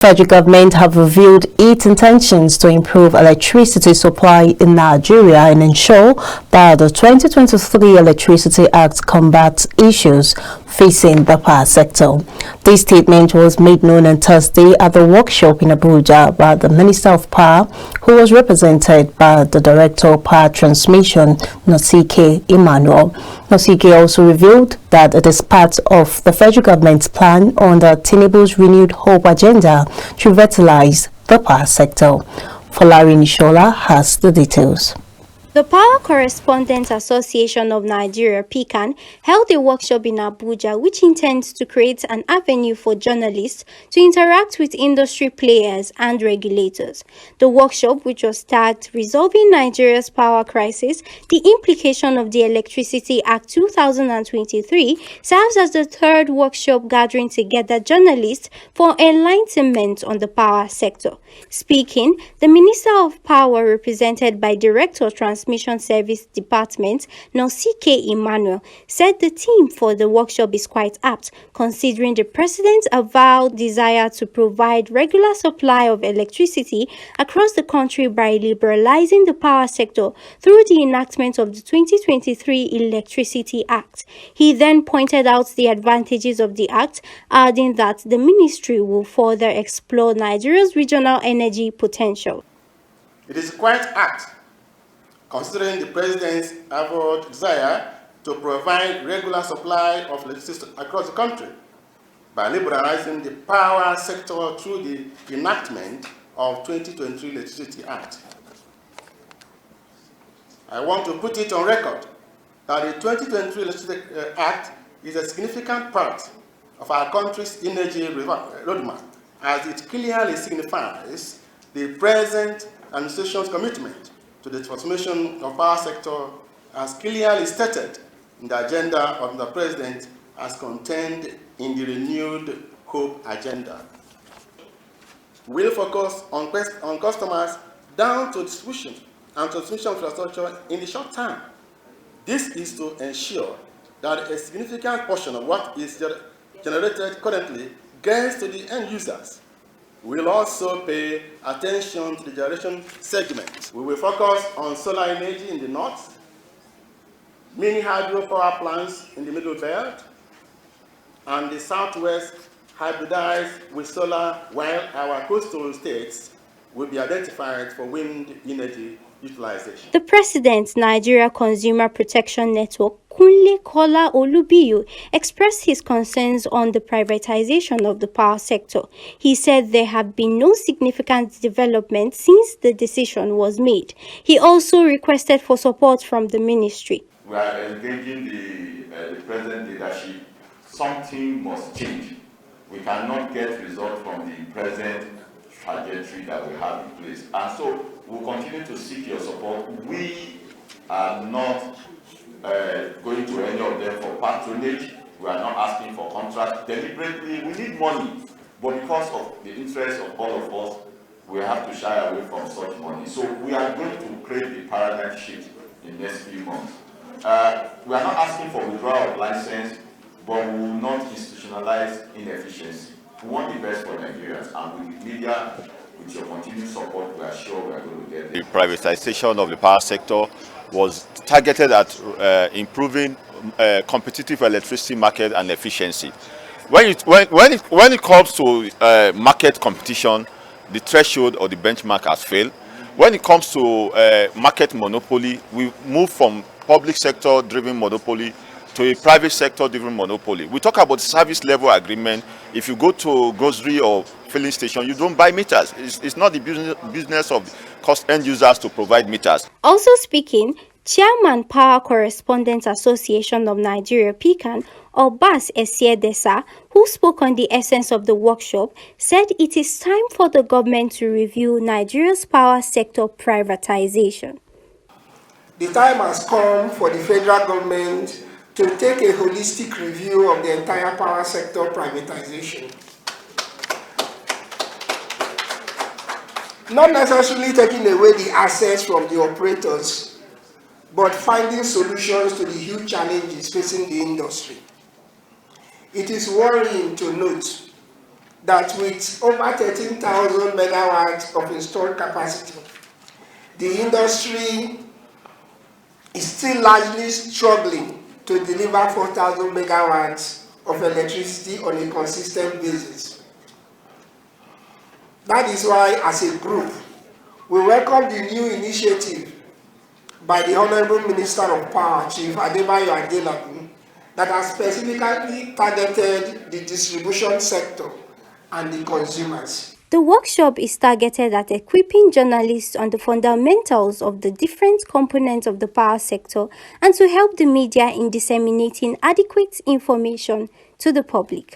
Federal government have revealed its intentions to improve electricity supply in Nigeria and ensure that the 2023 Electricity Act combats issues facing the power sector. This statement was made known on Thursday at the workshop in Abuja by the Minister of Power, who was represented by the Director of Power Transmission, Nosike Emmanuel. Nosike also revealed that it is part of the federal government's plan under Tinubu's renewed hope agenda to revitalize the power sector. Folari Nishola has the details. The Power Correspondents Association of Nigeria, PCAN, held a workshop in Abuja which intends to create an avenue for journalists to interact with industry players and regulators. The workshop, which was tagged Resolving Nigeria's Power Crisis, the Implication of the Electricity Act 2023, serves as the third workshop gathering together journalists for enlightenment on the power sector. Speaking, the Minister of Power, represented by Director of Transmission Service Department, Nosike Emmanuel, said the theme for the workshop is quite apt, considering the President's avowed desire to provide regular supply of electricity across the country by liberalizing the power sector through the enactment of the 2023 Electricity Act. He then pointed out the advantages of the act, adding that the ministry will further explore Nigeria's regional energy potential. It is quite apt, considering the President's avowed desire to provide regular supply of electricity across the country by liberalizing the power sector through the enactment of 2023 Electricity Act. I want to put it on record that the 2023 Electricity Act is a significant part of our country's energy roadmap, as it clearly signifies the present administration's commitment to the transformation of our sector, as clearly stated in the agenda of the President as contained in the renewed hope agenda. We'll focus on customers down to distribution and transmission infrastructure in the short term. This is to ensure that a significant portion of what is generated currently gets to the end users. We'll also pay attention to the generation segment. We will focus on solar energy in the north, mini hydro power plants in the middle belt, and the southwest hybridized with solar, while our coastal states will be identified for wind energy utilization. The President's Nigeria Consumer Protection Network, Kunle Kola Olubiyu, expressed his concerns on the privatization of the power sector. He said there have been no significant development since the decision was made. He also requested for support from the ministry. We are engaging the present leadership. Something must change. We cannot get results from the present trajectory that we have in place. And so we'll continue to seek your support. We are not going to any of them for patronage. We are not asking for contracts deliberately. We need money, but because of the interest of all of us, we have to shy away from such money. So we are going to create the paradigm shift in the next few months. We are not asking for withdrawal of license, but we will not institutionalize inefficiency. We want the best for Nigerians, and with the media, with your continued support, we are sure we are going to get there. The privatization of the power sector was targeted at improving competitive electricity market and efficiency. When it comes to market competition, the threshold or the benchmark has failed. When it comes to market monopoly, we move from public sector driven monopoly to a private sector driven monopoly. We talk about service level agreement. If you go to grocery or filling station, you don't buy meters. It's not the business of end users to provide meters. Also speaking, Chairman Power Correspondents Association of Nigeria, PCAN, Obas Esiedesa, who spoke on the essence of the workshop, said it is time for the government to review Nigeria's power sector privatization. The time has come for the federal government to take a holistic review of the entire power sector privatization. Not necessarily taking away the assets from the operators, but finding solutions to the huge challenges facing the industry. It is worrying to note that with over 13,000 megawatts of installed capacity, the industry is still largely struggling to deliver 4,000 megawatts of electricity on a consistent basis. That is why, as a group, we welcome the new initiative by the Honorable Minister of Power, Chief Adebayo Adelabu, that has specifically targeted the distribution sector and the consumers. The workshop is targeted at equipping journalists on the fundamentals of the different components of the power sector and to help the media in disseminating adequate information to the public.